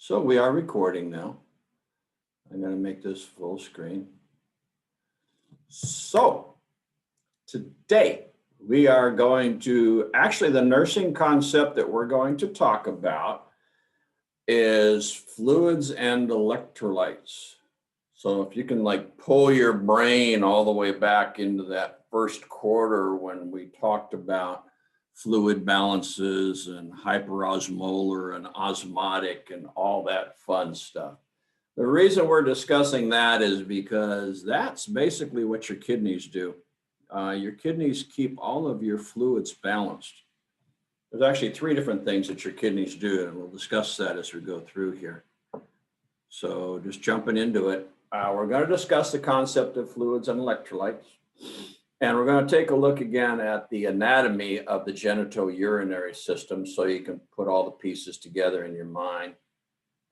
So we are recording now. I'm going to make this full screen. So today we are going to, actually the nursing concept that we're going to talk about is fluids and electrolytes. So if you can like pull your brain all the way back into that first quarter when we talked about fluid balances and hyperosmolar and osmotic and all that fun stuff. The reason we're discussing that is because that's basically what your kidneys do. Your kidneys keep all of your fluids balanced. There's actually three different things that your kidneys do, and we'll discuss that as we go through here. So just jumping into it, we're going to discuss the concept of fluids and electrolytes. And we're going to take a look again at the anatomy of the genitourinary system so you can put all the pieces together in your mind.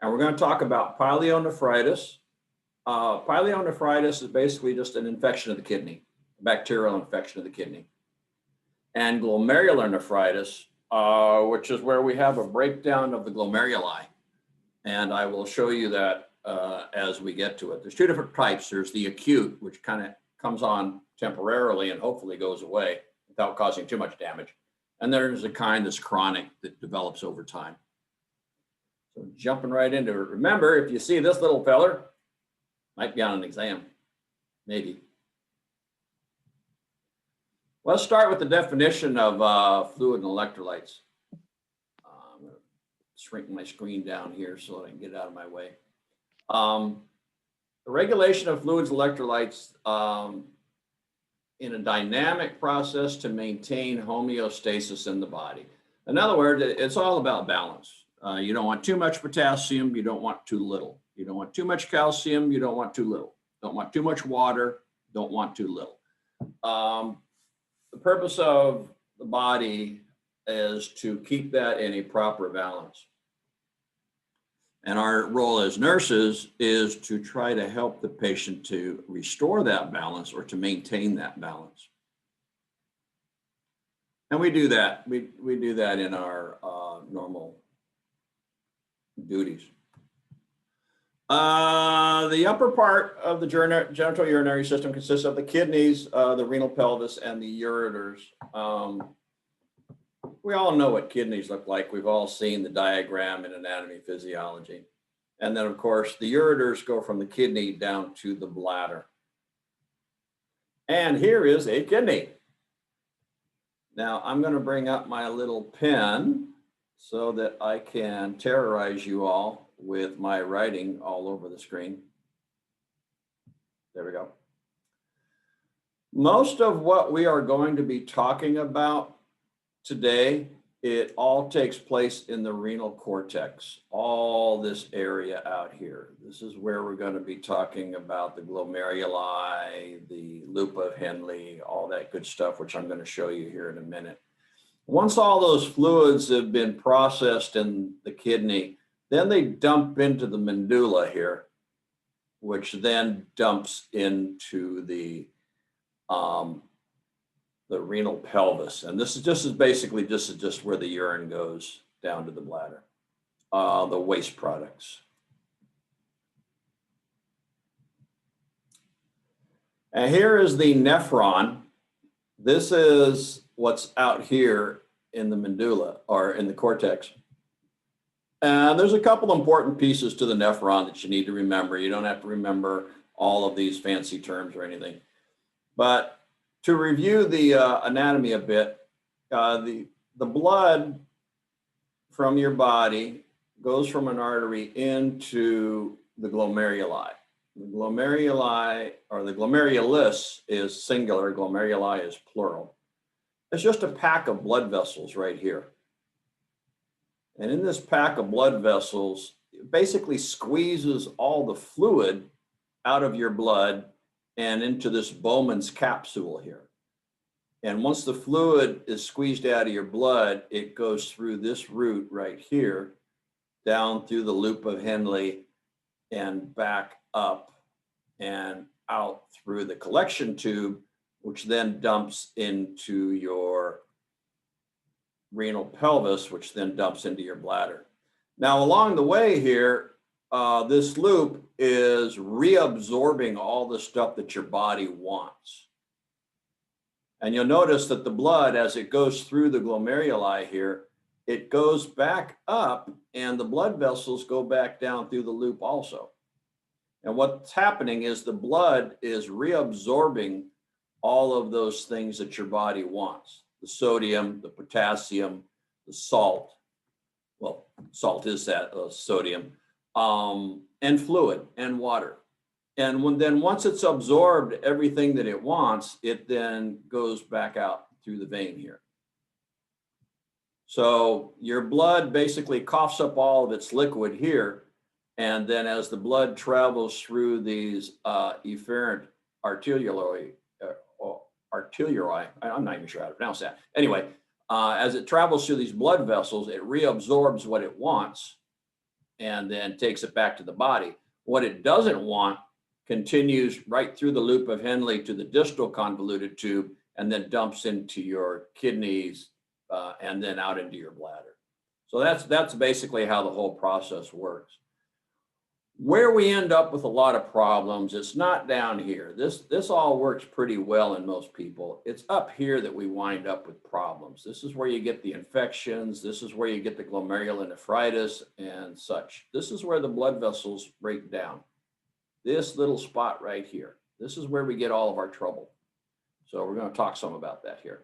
And we're going to talk about pyelonephritis. Pyelonephritis is basically just an infection of the kidney, a bacterial infection of the kidney. And glomerulonephritis, which is where we have a breakdown of the glomeruli. And I will show you that as we get to it. There's two different types. There's the acute, which kind of comes on temporarily and hopefully goes away without causing too much damage. And there's a kind that's chronic that develops over time. So jumping right into it. Remember, if you see this little feller, might be on an exam, maybe. Let's start with the definition of fluid and electrolytes. I'm going to shrink my screen down here so I can get it out of my way. The regulation of fluids, electrolytes, in a dynamic process to maintain homeostasis in the body. In other words, it's all about balance. You don't want too much potassium, you don't want too little. You don't want too much calcium, you don't want too little. Don't want too much water, don't want too little. The purpose of the body is to keep that in a proper balance. And our role as nurses is to try to help the patient to restore that balance or to maintain that balance. And we do that. We do that in our normal duties. The upper part of the genitourinary system consists of the kidneys, the renal pelvis, and the ureters. We all know what kidneys look like. We've all seen the diagram in anatomy physiology. And then, of course, the ureters go from the kidney down to the bladder. And here is a kidney. Now, I'm going to bring up my little pen so that I can terrorize you all with my writing all over the screen. There we go. Most of what we are going to be talking about today, it all takes place in the renal cortex, all this area out here. This is where we're going to be talking about the glomeruli, the loop of Henle, all that good stuff, which I'm going to show you here in a minute. Once all those fluids have been processed in the kidney, then they dump into the medulla here, which then dumps into the renal pelvis. And this is just basically just where the urine goes down to the bladder, the waste products. And here is the nephron. This is what's out here in the medulla or in the cortex. And there's a couple important pieces to the nephron that you need to remember. You don't have to remember all of these fancy terms or anything. But to review the anatomy a bit, the blood from your body goes from an artery into the glomeruli. The glomeruli, or the glomerulus, is singular, glomeruli is plural. It's just a pack of blood vessels right here. And in this pack of blood vessels, it basically squeezes all the fluid out of your blood and into this Bowman's capsule here. And once the fluid is squeezed out of your blood, it goes through this route right here, down through the loop of Henle and back up and out through the collection tube, which then dumps into your renal pelvis, which then dumps into your bladder. Now, along the way here, this loop is reabsorbing all the stuff that your body wants. And you'll notice that the blood, as it goes through the glomeruli here, it goes back up and the blood vessels go back down through the loop also. And what's happening is the blood is reabsorbing all of those things that your body wants: the sodium, the potassium, the salt. Well, salt is that sodium, and fluid and water. And then once it's absorbed everything that it wants, it then goes back out through the vein here. So your blood basically coughs up all of its liquid here. And then as the blood travels through these efferent arterioli, I'm not even sure how to pronounce that. Anyway, as it travels through these blood vessels, it reabsorbs what it wants and then takes it back to the body. What it doesn't want continues right through the loop of Henle to the distal convoluted tube and then dumps into your kidneys and then out into your bladder. So that's basically how the whole process works. Where we end up with a lot of problems, it's not down here. This all works pretty well in most people. It's up here that we wind up with problems. This is where you get the infections. This is where you get the glomerulonephritis and such. This is where the blood vessels break down. This little spot right here. This is where we get all of our trouble. So we're going to talk some about that here.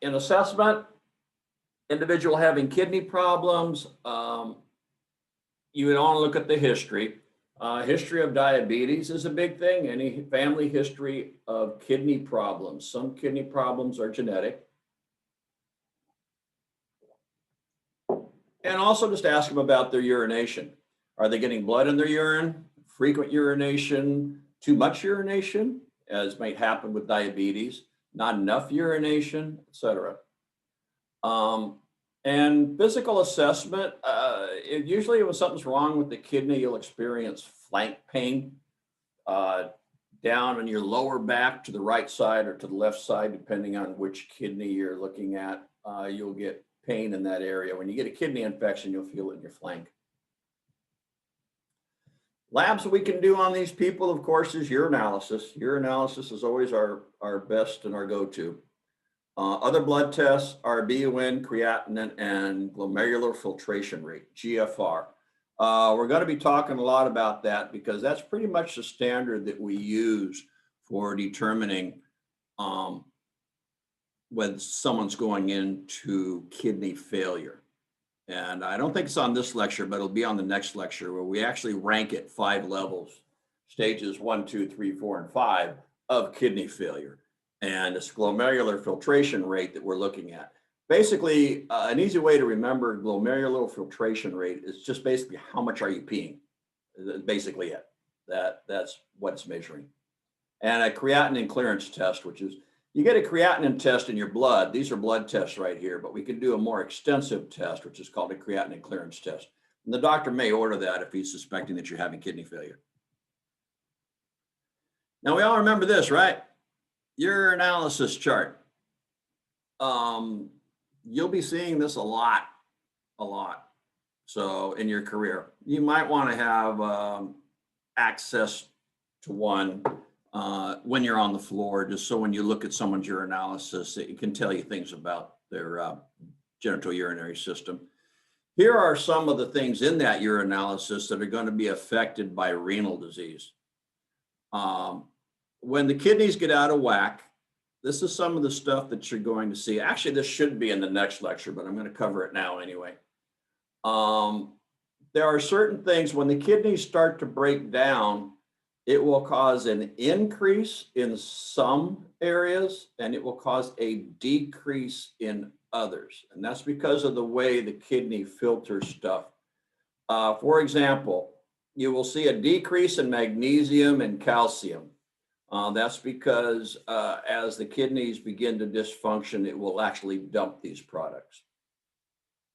In assessment, individual having kidney problems, you would want to look at the history. History of diabetes is a big thing. Any family history of kidney problems. Some kidney problems are genetic. And also just ask them about their urination. Are they getting blood in their urine? Frequent urination? Too much urination, as might happen with diabetes? Not enough urination, etc. And physical assessment, usually when something's wrong with the kidney, you'll experience flank pain down on your lower back to the right side or to the left side, depending on which kidney you're looking at. You'll get pain in that area. When you get a kidney infection, you'll feel it in your flank. Labs we can do on these people, of course, is urinalysis. Urinalysis is always our best and our go-to. Other blood tests are BUN, creatinine, and glomerular filtration rate, GFR. We're going to be talking a lot about that because that's pretty much the standard that we use for determining when someone's going into kidney failure. And I don't think it's on this lecture, but it'll be on the next lecture where we actually rank it 5 levels, stages 1, 2, 3, 4, and 5 of kidney failure. And it's glomerular filtration rate that we're looking at. Basically, an easy way to remember glomerular filtration rate is just basically how much are you peeing. That's basically it. That's what it's measuring. And a creatinine clearance test, which is, you get a creatinine test in your blood. These are blood tests right here, but we can do a more extensive test, which is called a creatinine clearance test. And the doctor may order that if he's suspecting that you're having kidney failure. Now, we all remember this, right? Urinalysis chart. You'll be seeing this a lot. So in your career, you might want to have access to one when you're on the floor, just so when you look at someone's urinalysis, it can tell you things about their genital urinary system. Here are some of the things in that urinalysis that are going to be affected by renal disease. When the kidneys get out of whack, this is some of the stuff that you're going to see. Actually, this should be in the next lecture, but I'm going to cover it now anyway. There are certain things when the kidneys start to break down, it will cause an increase in some areas and it will cause a decrease in others. And that's because of the way the kidney filters stuff. For example, you will see a decrease in magnesium and calcium. That's because as the kidneys begin to dysfunction, it will actually dump these products.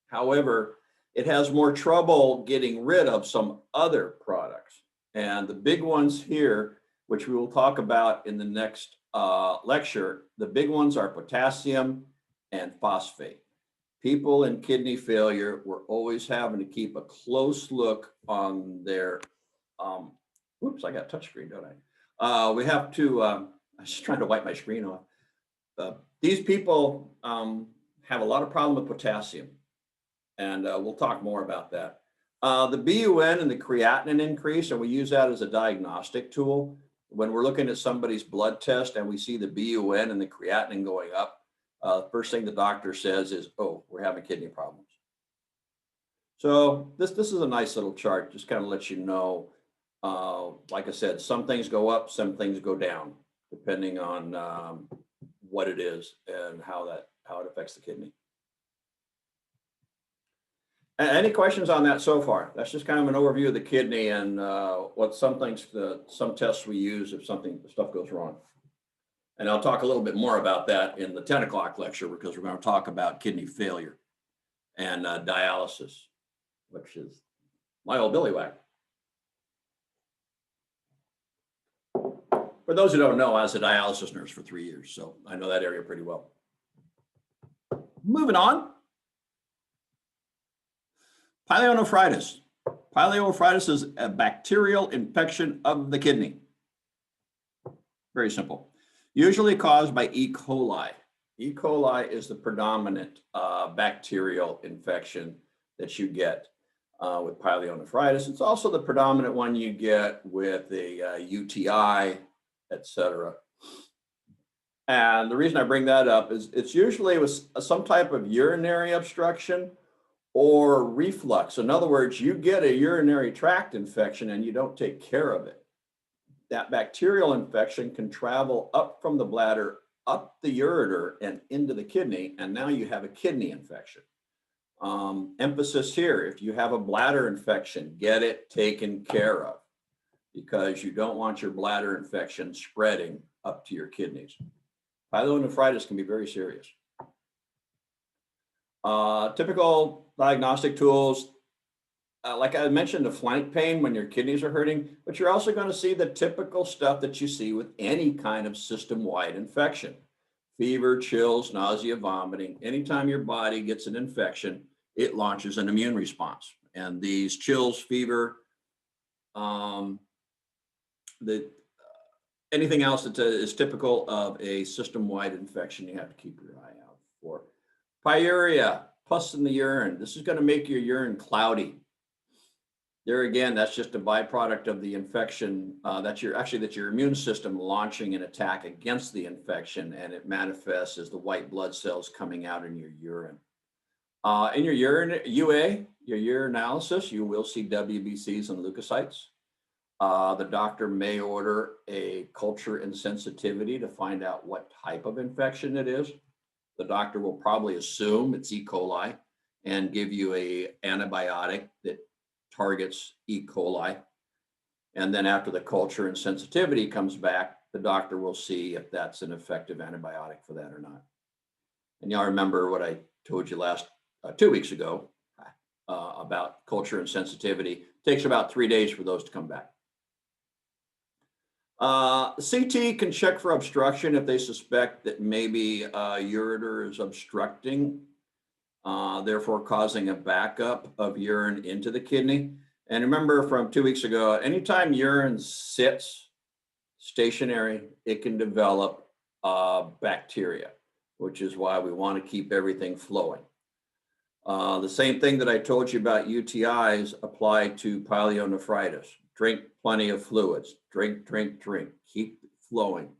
However, it has more trouble getting rid of some other products. And the big ones here, which we will talk about in the next lecture, the big ones are potassium and phosphate. people in kidney failure, we're always having to keep a close look on their, whoops, I got touchscreen, don't I? We have to, I was just trying to wipe my screen off. These people have a lot of problem with potassium, and we'll talk more about that. The BUN and the creatinine increase, and we use that as a diagnostic tool. When we're looking at somebody's blood test and we see the BUN and the creatinine going up, first thing the doctor says is, oh, we're having kidney problems. So this is a nice little chart, just kind of lets you know, like I said, some things go up, some things go down, depending on what it is and how it affects the kidney. Any questions on that so far? That's just kind of an overview of the kidney and what some tests we use if stuff goes wrong. And I'll talk a little bit more about that in the 10 o'clock lecture, because we're going to talk about kidney failure and dialysis, which is my old billywhack. For those who don't know, I was a dialysis nurse for 3 years, so I know that area pretty well. Moving on. Pyelonephritis. Pyelonephritis is a bacterial infection of the kidney. Very simple. Usually caused by E. coli. E. coli is the predominant bacterial infection that you get with pyelonephritis. It's also the predominant one you get with a UTI, etc. And the reason I bring that up is it's usually with some type of urinary obstruction or reflux. In other words, you get a urinary tract infection and you don't take care of it. That bacterial infection can travel up from the bladder, up the ureter, and into the kidney, and now you have a kidney infection. Emphasis here, if you have a bladder infection, get it taken care of, because you don't want your bladder infection spreading up to your kidneys. Pyelonephritis can be very serious. Typical diagnostic tools, like I mentioned, the flank pain when your kidneys are hurting, but you're also going to see the typical stuff that you see with any kind of system-wide infection. Fever, chills, nausea, vomiting. Anytime your body gets an infection, it launches an immune response. And these chills, fever, anything else that is typical of a system-wide infection, you have to keep your eye out for. Pyuria, pus in the urine. This is going to make your urine cloudy. There again, that's just a byproduct of the infection. That's your immune system launching an attack against the infection, and it manifests as the white blood cells coming out in your urine. In your urine, your urinalysis, you will see WBCs and leukocytes. The doctor may order a culture and sensitivity to find out what type of infection it is. The doctor will probably assume it's E. coli and give you an antibiotic that targets E. coli. And then after the culture and sensitivity comes back, the doctor will see if that's an effective antibiotic for that or not. And y'all remember what I told you 2 weeks ago about culture and sensitivity. It takes about 3 days for those to come back. CT can check for obstruction if they suspect that maybe ureter is obstructing, therefore causing a backup of urine into the kidney. And remember from 2 weeks ago, anytime urine sits stationary, it can develop bacteria, which is why we want to keep everything flowing. The same thing that I told you about UTIs apply to pyelonephritis. Drink plenty of fluids. Drink, drink, drink. Keep flowing.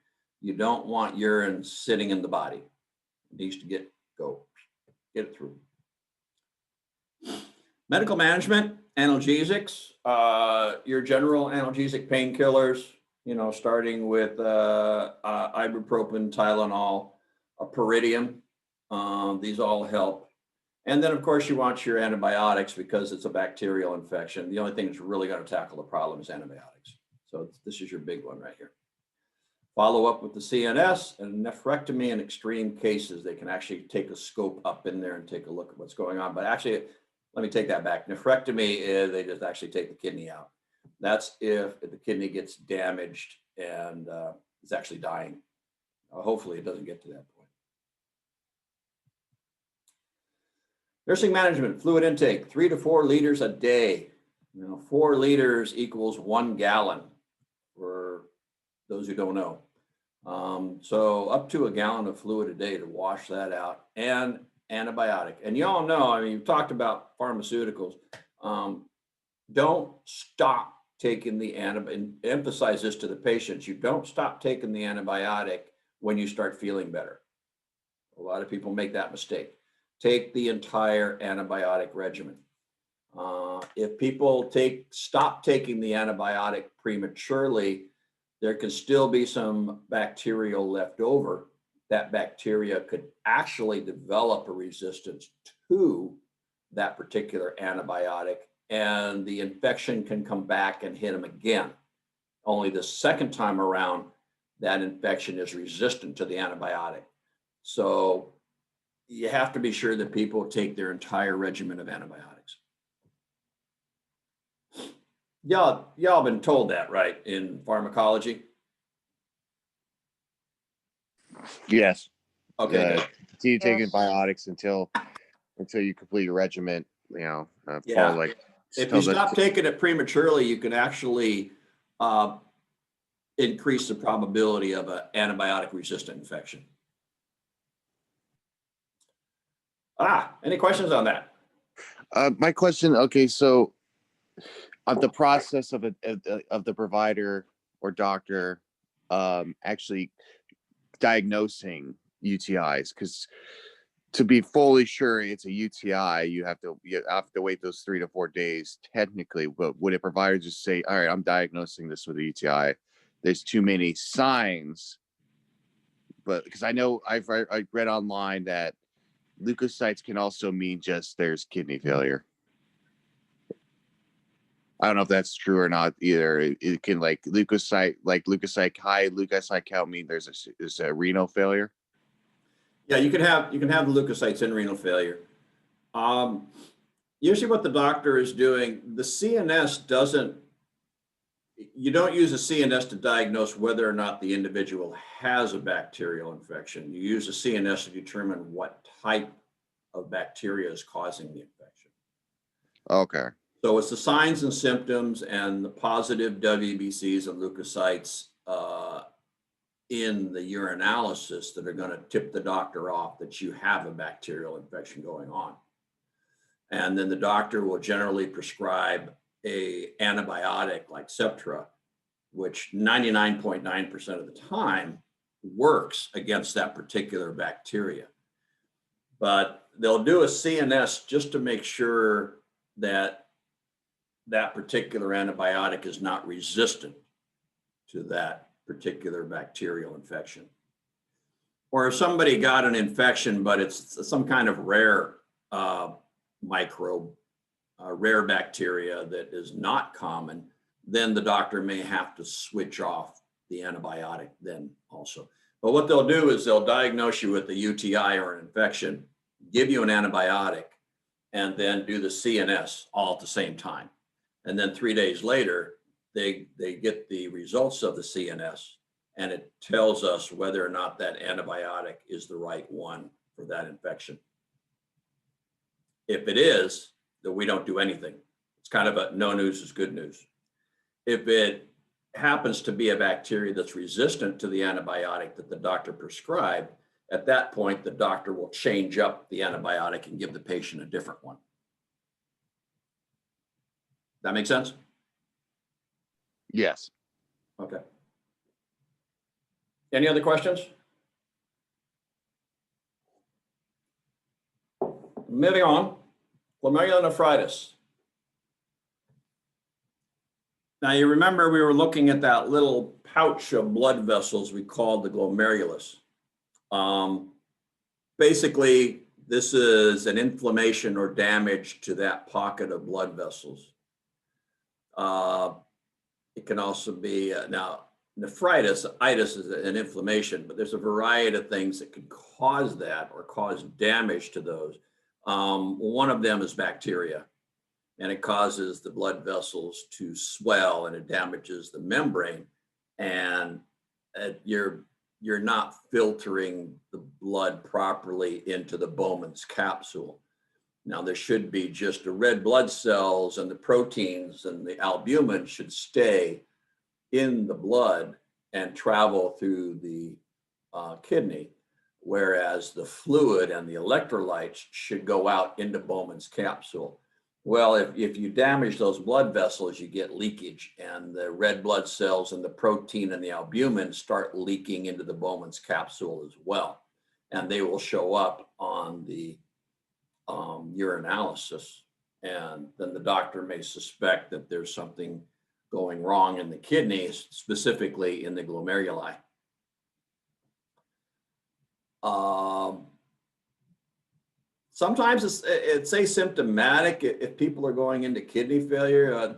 You don't want urine sitting in the body. It needs to get it through. Medical management, analgesics, your general analgesic painkillers, starting with ibuprofen, Tylenol, Pyridium. These all help. And then, of course, you want your antibiotics because it's a bacterial infection. The only thing that's really going to tackle the problem is antibiotics. So this is your big one right here. Follow up with the CNS and nephrectomy in extreme cases. They can actually take a scope up in there and take a look at what's going on. But actually, let me take that back. Nephrectomy is they just actually take the kidney out. That's if the kidney gets damaged and is actually dying. Hopefully, it doesn't get to that point. Nursing management, fluid intake, 3 to 4 liters a day. 4 liters equals 1 gallon for those who don't know. So up to a gallon of fluid a day to wash that out, and antibiotic. And you all know, I mean, you've talked about pharmaceuticals. Don't stop taking the antibiotic, and emphasize this to the patients. You don't stop taking the antibiotic when you start feeling better. A lot of people make that mistake. Take the entire antibiotic regimen. If people stop taking the antibiotic prematurely, there can still be some bacterial left over. That bacteria could actually develop a resistance to that particular antibiotic, and the infection can come back and hit them again. Only the second time around, that infection is resistant to the antibiotic. So you have to be sure that people take their entire regimen of antibiotics. Y'all been told that, right, in pharmacology? Yes. Okay. Continue taking antibiotics until you complete your regimen. Yeah. Like, if you stop taking it prematurely, you can actually increase the probability of an antibiotic-resistant infection. Any questions on that? My question. Okay, so of the process of the provider or doctor actually diagnosing UTIs, because to be fully sure it's a UTI, you have to wait those 3 to 4 days technically. But would a provider just say, all right, I'm diagnosing this with a UTI, there's too many signs? But because I know I read online that leukocytes can also mean just there's kidney failure. I don't know if that's true or not either. It can high leukocyte count mean there's a renal failure. Yeah, you can have the leukocytes in renal failure. Usually what the doctor is doing, the CNS you don't use a CNS to diagnose whether or not the individual has a bacterial infection. You use a CNS to determine what type of bacteria is causing the infection. Okay. So it's the signs and symptoms and the positive WBCs and leukocytes in the urinalysis that are going to tip the doctor off that you have a bacterial infection going on. And then the doctor will generally prescribe an antibiotic like Septra, which 99.9% of the time works against that particular bacteria. But they'll do a CNS just to make sure that that particular antibiotic is not resistant to that particular bacterial infection. Or if somebody got an infection, but it's some kind of rare microbe, rare bacteria that is not common, then the doctor may have to switch off the antibiotic then also. But what they'll do is they'll diagnose you with a UTI or an infection, give you an antibiotic, and then do the CNS all at the same time. And then 3 days later, they get the results of the CNS, and it tells us whether or not that antibiotic is the right one for that infection. If it is, then we don't do anything. It's kind of a no news is good news. If it happens to be a bacteria that's resistant to the antibiotic that the doctor prescribed, at that point, the doctor will change up the antibiotic and give the patient a different one. That make sense? Yes. Okay. Any other questions? Moving on, glomerulonephritis. Now you remember we were looking at that little pouch of blood vessels we called the glomerulus. Basically, this is an inflammation or damage to that pocket of blood vessels. It can also be, now nephritis, itis is an inflammation, but there's a variety of things that could cause that or cause damage to those. One of them is bacteria, and it causes the blood vessels to swell and it damages the membrane, and you're not filtering the blood properly into the Bowman's capsule. Now, there should be just the red blood cells and the proteins and the albumin should stay in the blood and travel through the kidney, whereas the fluid and the electrolytes should go out into Bowman's capsule. Well, if you damage those blood vessels, you get leakage, and the red blood cells and the protein and the albumin start leaking into the Bowman's capsule as well. And they will show up on the urinalysis. And then the doctor may suspect that there's something going wrong in the kidneys, specifically in the glomeruli. Sometimes it's asymptomatic if people are going into kidney failure.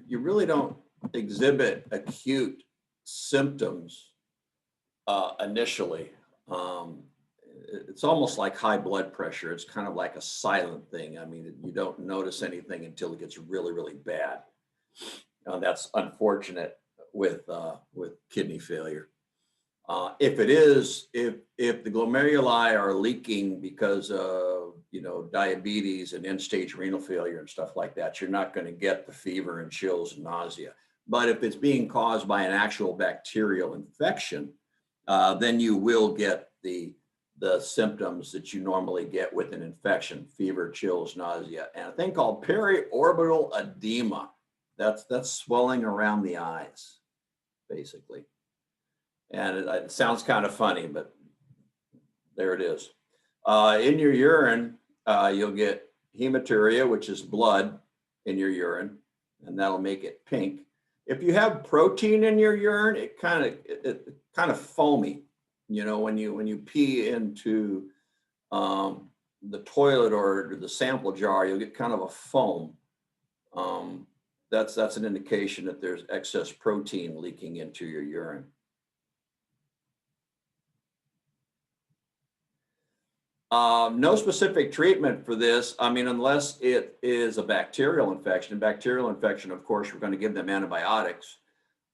You really don't exhibit acute symptoms initially. It's almost like high blood pressure. It's kind of like a silent thing. I mean, you don't notice anything until it gets really, really bad. That's unfortunate with kidney failure. If the glomeruli are leaking because of, diabetes and end-stage renal failure and stuff like that, you're not going to get the fever and chills and nausea. But if it's being caused by an actual bacterial infection, then you will get the symptoms that you normally get with an infection: fever, chills, nausea, and a thing called periorbital edema. That's swelling around the eyes, basically. And it sounds kind of funny, but there it is. In your urine, you'll get hematuria, which is blood in your urine, and that'll make it pink. If you have protein in your urine, it kind of foamy. When you pee into the toilet or the sample jar, you'll get kind of a foam. That's an indication that there's excess protein leaking into your urine. No specific treatment for this. I mean, unless it is a bacterial infection. Bacterial infection, of course, we're going to give them antibiotics.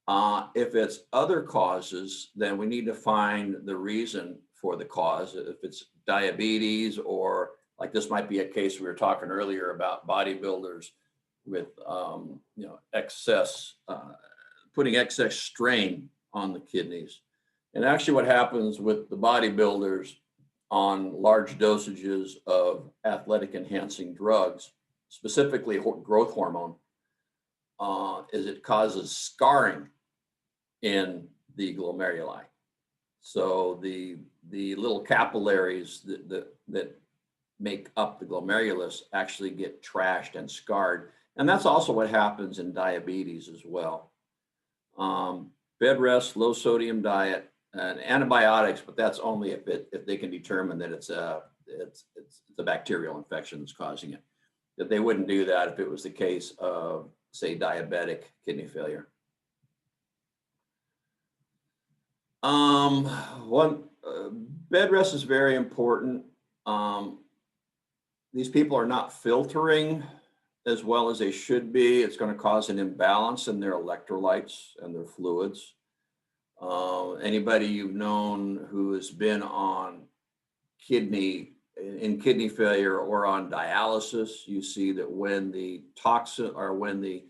If it's other causes, then we need to find the reason for the cause. If it's diabetes, or like this might be a case we were talking earlier about bodybuilders with putting excess strain on the kidneys. And actually what happens with the bodybuilders on large dosages of athletic enhancing drugs, specifically growth hormone, is it causes scarring in the glomeruli. So the little capillaries that make up the glomerulus actually get trashed and scarred. And that's also what happens in diabetes as well. Bed rest, low sodium diet, and antibiotics, but that's only if they can determine that it's a bacterial infection that's causing it. That they wouldn't do that if it was the case of, say, diabetic kidney failure. Bed rest is very important. These people are not filtering as well as they should be. It's going to cause an imbalance in their electrolytes and their fluids. Anybody you've known who has been on kidney failure or on dialysis, you see that when the toxin or when the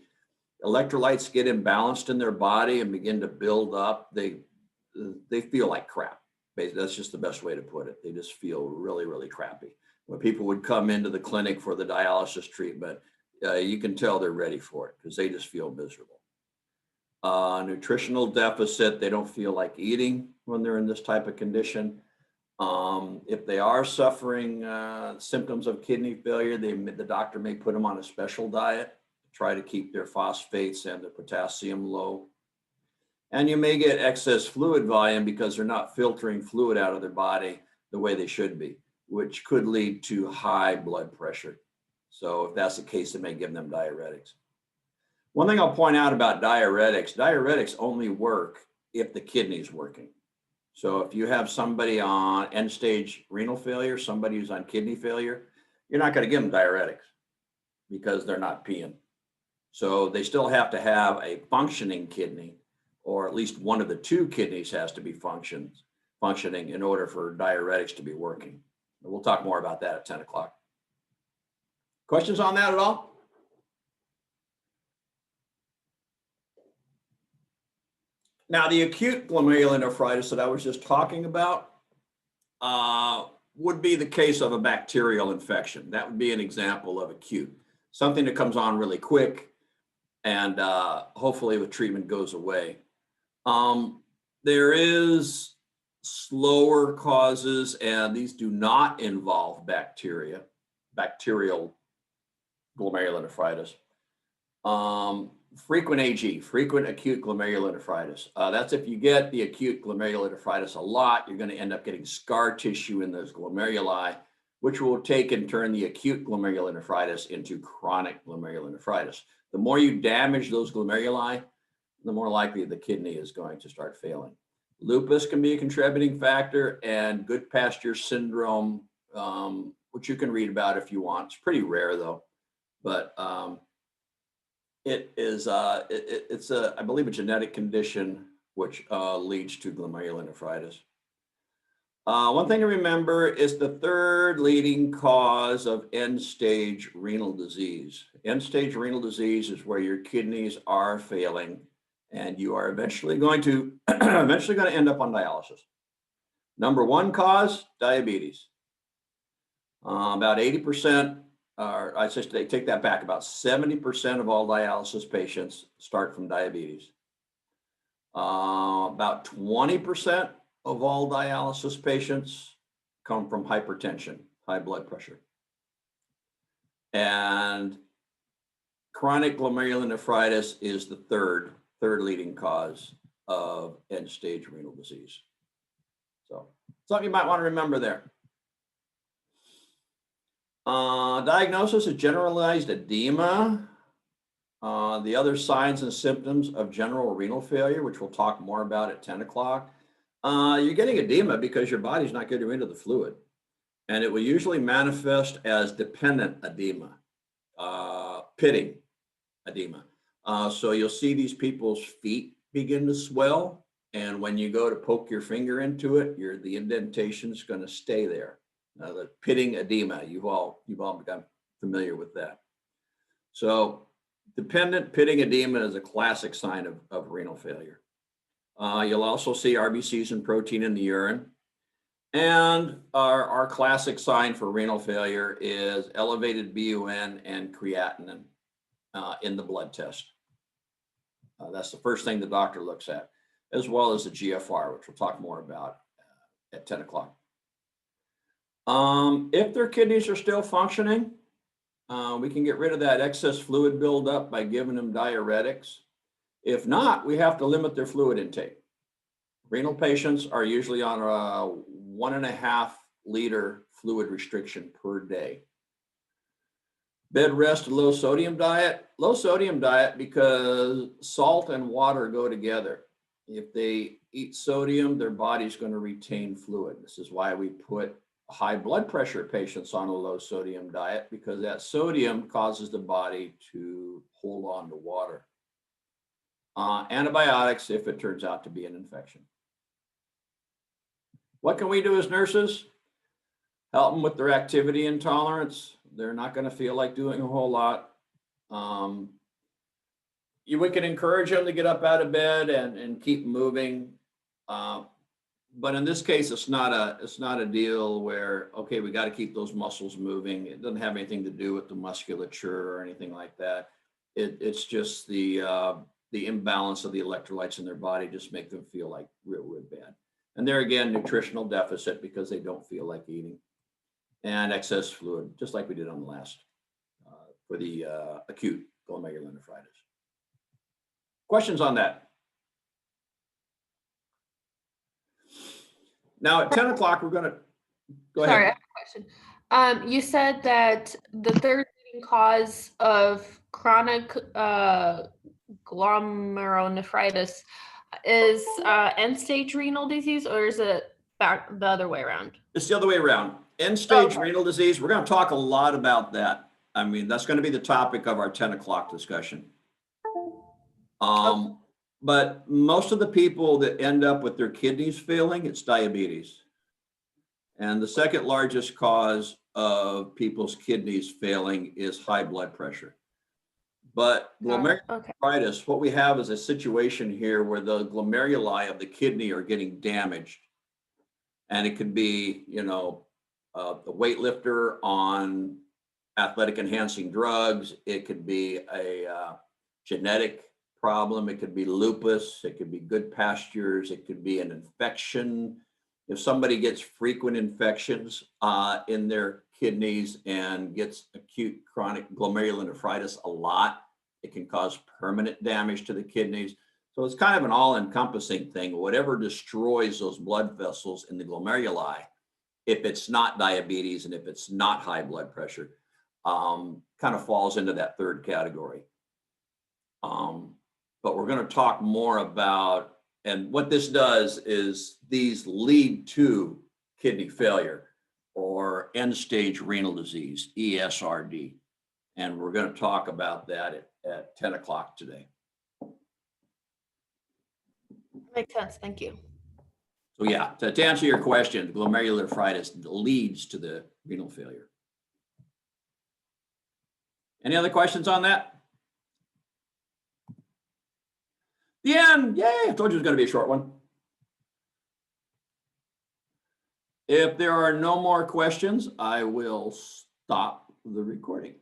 electrolytes get imbalanced in their body and begin to build up, they feel like crap. Basically, that's just the best way to put it. They just feel really, really crappy. When people would come into the clinic for the dialysis treatment, you can tell they're ready for it because they just feel miserable. Nutritional deficit, they don't feel like eating when they're in this type of condition. If they are suffering symptoms of kidney failure, the doctor may put them on a special diet to try to keep their phosphates and their potassium low. And you may get excess fluid volume because they're not filtering fluid out of their body the way they should be, which could lead to high blood pressure. So if that's the case, it may give them diuretics. One thing I'll point out about diuretics only work if the kidney's working. So if you have somebody on end-stage renal failure, somebody who's on kidney failure, you're not going to give them diuretics because they're not peeing. So they still have to have a functioning kidney, or at least one of the two kidneys has to be functioning in order for diuretics to be working. And we'll talk more about that at 10 o'clock. Questions on that at all? Now, the acute glomerulonephritis that I was just talking about would be the case of a bacterial infection. That would be an example of acute, something that comes on really quick and hopefully with treatment goes away. There is slower causes, and these do not involve bacterial glomerulonephritis. Frequent AG, frequent acute glomerulonephritis. That's if you get the acute glomerulonephritis a lot, you're going to end up getting scar tissue in those glomeruli, which will take and turn the acute glomerulonephritis into chronic glomerulonephritis. The more you damage those glomeruli, the more likely the kidney is going to start failing. Lupus can be a contributing factor, and good pasture syndrome, which you can read about if you want. It's pretty rare though, but it's I believe a genetic condition which leads to glomerulonephritis. One thing to remember is the third leading cause of end-stage renal disease. End-stage renal disease is where your kidneys are failing and you are eventually going to end up on dialysis. Number one cause, diabetes. About 80%, or I should take that back, about 70% of all dialysis patients start from diabetes. About 20% of all dialysis patients come from hypertension, high blood pressure. And chronic glomerulonephritis is the third leading cause of end-stage renal disease. So something you might want to remember there. Diagnosis is generalized edema. The other signs and symptoms of general renal failure, which we'll talk more about at 10 o'clock. You're getting edema because your body's not getting rid of the fluid. And it will usually manifest as dependent edema, pitting edema. So you'll see these people's feet begin to swell. And when you go to poke your finger into it, the indentation is going to stay there. The pitting edema, you've all become familiar with that. So dependent pitting edema is a classic sign of renal failure. You'll also see RBCs and protein in the urine. And our classic sign for renal failure is elevated BUN and creatinine in the blood test. That's the first thing the doctor looks at, as well as the GFR, which we'll talk more about at 10 o'clock. If their kidneys are still functioning, we can get rid of that excess fluid buildup by giving them diuretics. If not, we have to limit their fluid intake. Renal patients are usually on a 1.5 liter fluid restriction per day. Bed rest, low sodium diet. Low sodium diet because salt and water go together. If they eat sodium, their body's going to retain fluid. This is why we put high blood pressure patients on a low sodium diet, because that sodium causes the body to hold on to water. Antibiotics if it turns out to be an infection. What can we do as nurses? Help them with their activity intolerance. They're not going to feel like doing a whole lot. We can encourage them to get up out of bed and keep moving. But in this case, it's not a deal where, okay, we got to keep those muscles moving. It doesn't have anything to do with the musculature or anything like that. It's just the imbalance of the electrolytes in their body just make them feel like real bad. And there again, nutritional deficit because they don't feel like eating, and excess fluid, just like we did on the last for the acute glomerulonephritis. Questions on that? Now at 10 o'clock, we're going to go ahead. Sorry, I have a question. You said that the third leading cause of chronic glomerulonephritis is end-stage renal disease, or is it the other way around? It's the other way around. End-stage renal disease, we're going to talk a lot about that. I mean, that's going to be the topic of our 10 o'clock discussion. But most of the people that end up with their kidneys failing, it's diabetes. And the second largest cause of people's kidneys failing is high blood pressure. But Okay. glomerulonephritis, what we have is a situation here where the glomeruli of the kidney are getting damaged. And it could be, you know, the weightlifter on athletic enhancing drugs. It could be a genetic problem. It could be lupus. It could be good pastures. It could be an infection. If somebody gets frequent infections in their kidneys and gets acute chronic glomerulonephritis a lot, it can cause permanent damage to the kidneys. So it's kind of an all-encompassing thing. Whatever destroys those blood vessels in the glomeruli, if it's not diabetes and if it's not high blood pressure, kind of falls into that third category. But we're going to talk more about, and what this does is these lead to kidney failure or end-stage renal disease, ESRD. And we're going to talk about that at 10 o'clock today. Makes sense. Thank you. So yeah, to answer your question, glomerulonephritis leads to the renal failure. Any other questions on that? The end. Yay, I told you it was going to be a short one. If there are no more questions, I will stop the recording.